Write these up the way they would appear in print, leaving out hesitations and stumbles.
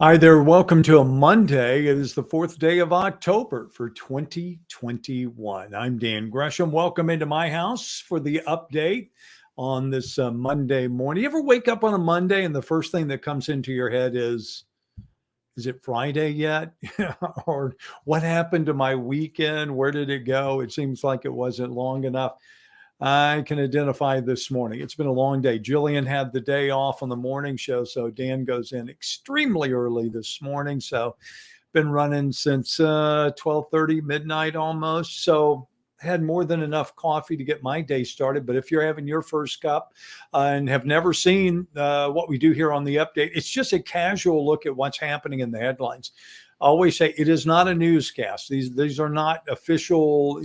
Hi there. Welcome to a Monday. It is the fourth day of October for 2021. I'm Dan Gresham. Welcome into my house for the update on this Monday morning. You ever wake up on a Monday and the first thing that comes into your head is it Friday yet? Or what happened to my weekend? Where did it go? It seems like it wasn't long enough. I can identify this morning. It's been a long day. Jillian had the day off on the morning show, so Dan goes in extremely early this morning. So been running since 12:30 midnight almost. So had more than enough coffee to get my day started. But if you're having your first cup and have never seen what we do here on the update, it's just a casual look at what's happening in the headlines. I always say it is not a newscast. These are not official,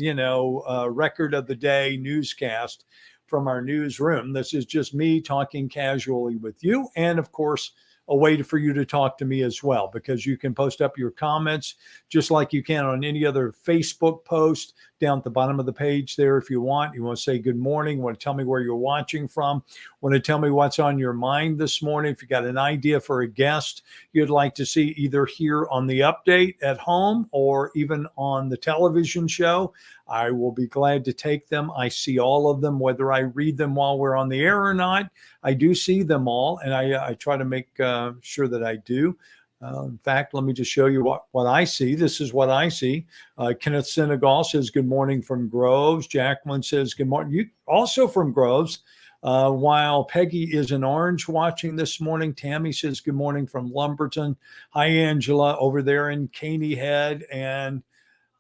record of the day newscast from our newsroom. This is just me talking casually with you, and of course, a way for you to talk to me as well, because you can post up your comments just like you can on any other Facebook post down at the bottom of the page there. If you want to say good morning, want to tell me where you're watching from, want to tell me what's on your mind this morning. If you got an idea for a guest you'd like to see either here on the update at home or even on the television show, I will be glad to take them. I see all of them, whether I read them while we're on the air or not. I do see them all, and I try to make sure that I do. In fact, let me just show you what I see. This is what I see. Kenneth Senegal says, good morning from Groves. Jacqueline says, good morning. You also from Groves. While Peggy is in Orange watching this morning, Tammy says, good morning from Lumberton. Hi, Angela, over there in Caney Head. And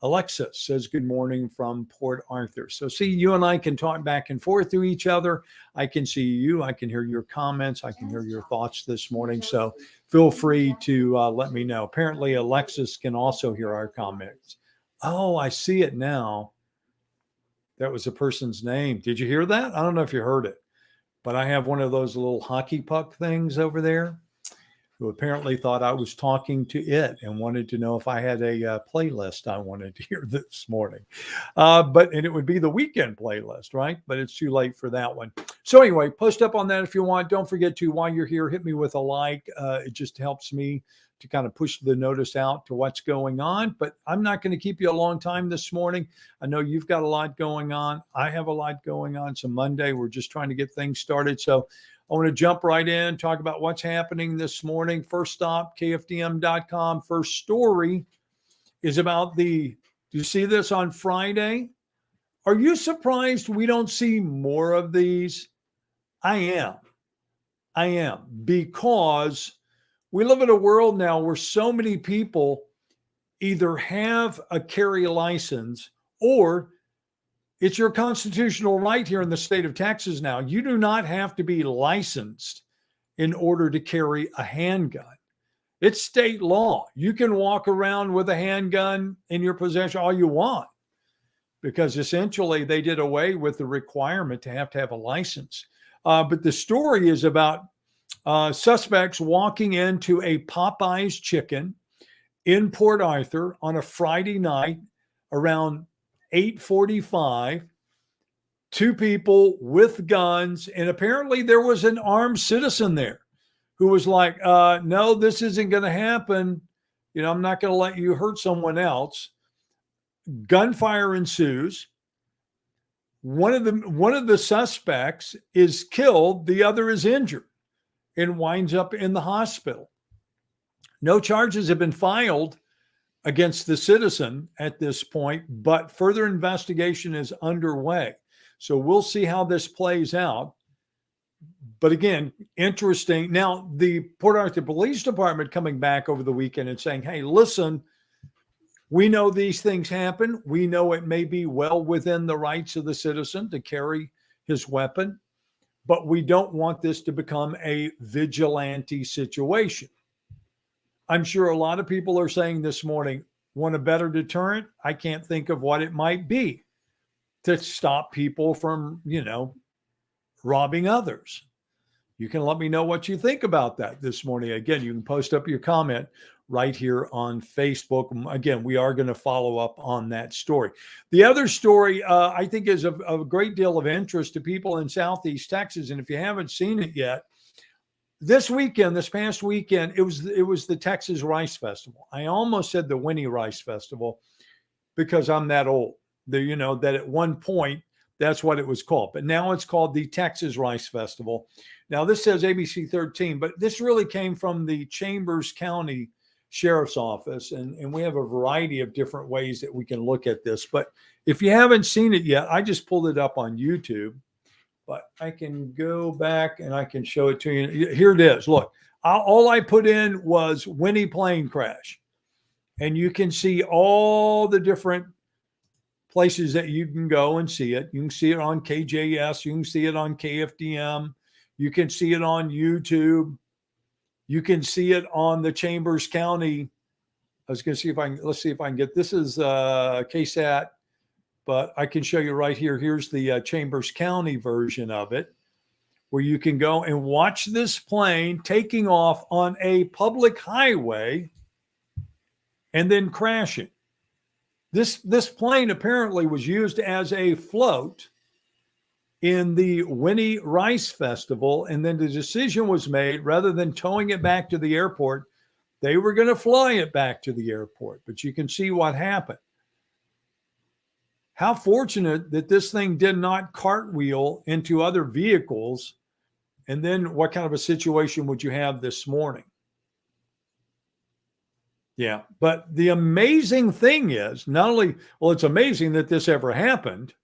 Alexis says, good morning from Port Arthur. So see, you and I can talk back and forth to each other. I can see you. I can hear your comments. I can hear your thoughts this morning. So feel free to let me know. Apparently, Alexis can also hear our comments. Oh, I see it now. That was a person's name. Did you hear that? I don't know if you heard it, but I have one of those little hockey puck things over there, who apparently thought I was talking to it and wanted to know if I had a playlist I wanted to hear this morning. And it would be the weekend playlist, right? But it's too late for that one. So anyway, post up on that if you want. Don't forget to, while you're here, hit me with a like. It just helps me to kind of push the notice out to what's going on. But I'm not going to keep you a long time this morning. I know you've got a lot going on. I have a lot going on. So Monday, we're just trying to get things started. So I want to jump right in, talk about what's happening this morning. First stop, KFDM.com. First story is about do you see this on Friday? Are you surprised we don't see more of these? I am, because we live in a world now where so many people either have a carry license or it's your constitutional right here in the state of Texas now. You do not have to be licensed in order to carry a handgun. It's state law. You can walk around with a handgun in your possession all you want, because essentially they did away with the requirement to have a license. But the story is about suspects walking into a Popeye's Chicken in Port Arthur on a Friday night around 8:45, two people with guns, and apparently there was an armed citizen there who was like, no, this isn't going to happen. I'm not going to let you hurt someone else. Gunfire ensues. One of the suspects is killed. The other is injured and winds up in the hospital. No charges have been filed against the citizen at this point, but further investigation is underway. So we'll see how this plays out. But again, interesting. Now, the Port Arthur Police Department coming back over the weekend and saying, hey, listen, we know these things happen. We know it may be well within the rights of the citizen to carry his weapon, but we don't want this to become a vigilante situation. I'm sure a lot of people are saying this morning, want a better deterrent? I can't think of what it might be to stop people from, robbing others. You can let me know what you think about that this morning. Again, you can post up your comment right here on Facebook. Again, we are going to follow up on that story. The other story I think is of a great deal of interest to people in Southeast Texas. And if you haven't seen it yet, this weekend, this past weekend, it was the Texas Rice Festival. I almost said the Winnie Rice Festival because I'm that old. That at one point that's what it was called, but now it's called the Texas Rice Festival. Now this says ABC 13, but this really came from the Chambers County Sheriff's Office, and we have a variety of different ways that we can look at this. But if you haven't seen it yet, I just pulled it up on YouTube. But I can go back and I can show it to you. Here it is. Look, all I put in was Winnie plane crash. And you can see all the different places that you can go and see it. You can see it on KJS. You can see it on KFDM. You can see it on YouTube. You can see it on the Chambers County. I was going to see if I can, let's see if I can get, this is KSAT. But I can show you right here. Here's the Chambers County version of it, where you can go and watch this plane taking off on a public highway and then crashing. This plane apparently was used as a float in the Winnie Rice Festival, and then the decision was made, rather than towing it back to the airport, they were going to fly it back to the airport. But you can see what happened. How fortunate that this thing did not cartwheel into other vehicles. And then what kind of a situation would you have this morning? Yeah. But the amazing thing is not only, well, it's amazing that this ever happened.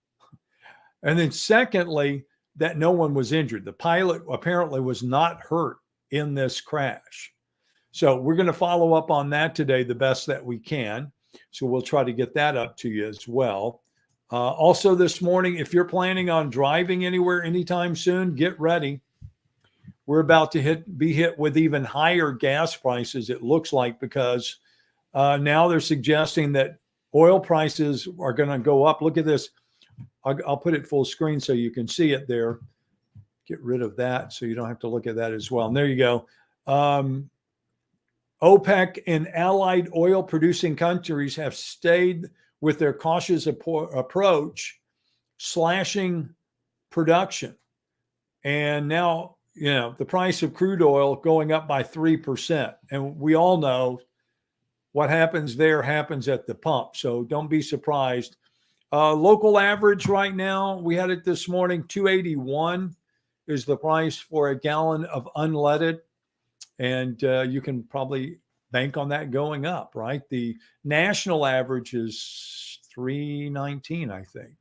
And then secondly, that no one was injured. The pilot apparently was not hurt in this crash. So we're going to follow up on that today the best that we can. So we'll try to get that up to you as well. Also this morning, if you're planning on driving anywhere anytime soon, get ready. We're about to be hit with even higher gas prices, it looks like, because now they're suggesting that oil prices are going to go up. Look at this. I'll put it full screen so you can see it there. Get rid of that so you don't have to look at that as well. And there you go. OPEC and allied oil producing countries have stayed with their cautious approach, slashing production. And now, the price of crude oil going up by 3%. And we all know what happens there happens at the pump. So don't be surprised. Local average right now, we had it this morning, $2.81 is the price for a gallon of unleaded. And you can probably bank on that going up, right? The national average is $3.19, I think.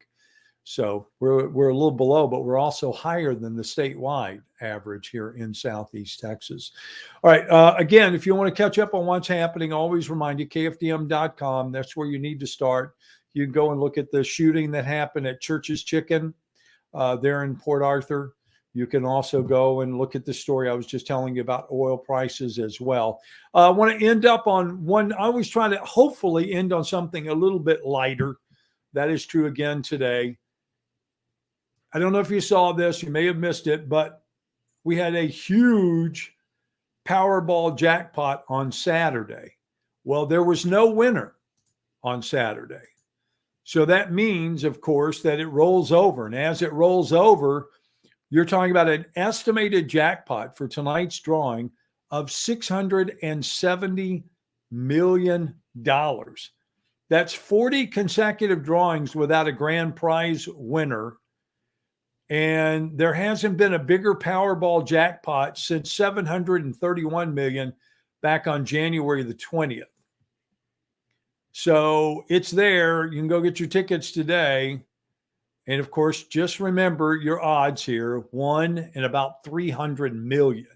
So we're a little below, but we're also higher than the statewide average here in Southeast Texas. All right. Again, if you want to catch up on what's happening, always remind you, KFDM.com. That's where you need to start. You can go and look at the shooting that happened at Church's Chicken there in Port Arthur. You can also go and look at the story I was just telling you about oil prices as well. I want to end up on one. I always try to hopefully end on something a little bit lighter. That is true again today. I don't know if you saw this. You may have missed it, but we had a huge Powerball jackpot on Saturday. Well, there was no winner on Saturday. So that means, of course, that it rolls over. And as it rolls over, you're talking about an estimated jackpot for tonight's drawing of $670 million. That's 40 consecutive drawings without a grand prize winner. And there hasn't been a bigger Powerball jackpot since $731 million back on January the 20th. So it's there. You can go get your tickets today. And of course, just remember your odds here, 1 in about 300 million.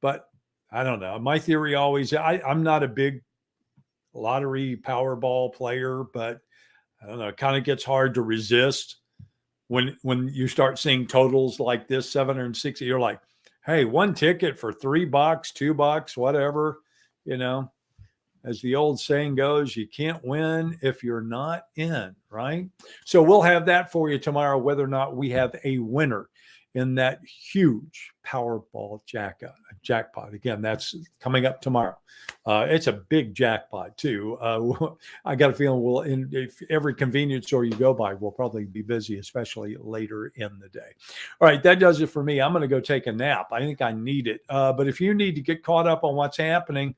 But I don't know. My theory always, I'm not a big lottery Powerball player, but I don't know. It kind of gets hard to resist when you start seeing totals like this, 760. You're like, hey, one ticket for $3, $2, whatever, As the old saying goes, you can't win if you're not in, right? So we'll have that for you tomorrow, whether or not we have a winner in that huge Powerball jackpot. Again, that's coming up tomorrow. It's a big jackpot too. I got a feeling if every convenience store you go by will probably be busy, especially later in the day. All right, that does it for me. I'm going to go take a nap. I think I need it. But if you need to get caught up on what's happening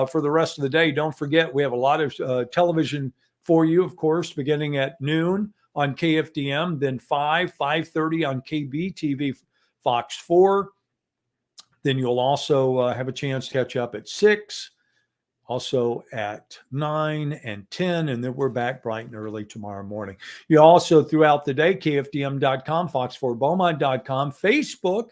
for the rest of the day, don't forget we have a lot of television for you, of course, beginning at noon on KFDM, then 5:30 on KBTV Fox 4. Then you'll also have a chance to catch up at 6, also at 9 and 10, and then we're back bright and early tomorrow morning. You also, throughout the day, KFDM.com, Fox4Beaumont.com, Facebook,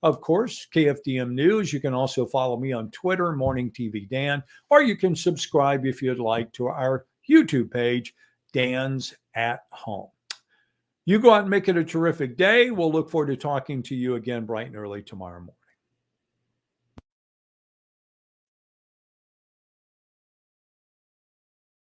of course, KFDM News. You can also follow me on Twitter, Morning TV Dan, or you can subscribe if you'd like to our YouTube page, Dan's at Home. You go out and make it a terrific day. We'll look forward to talking to you again bright and early tomorrow morning.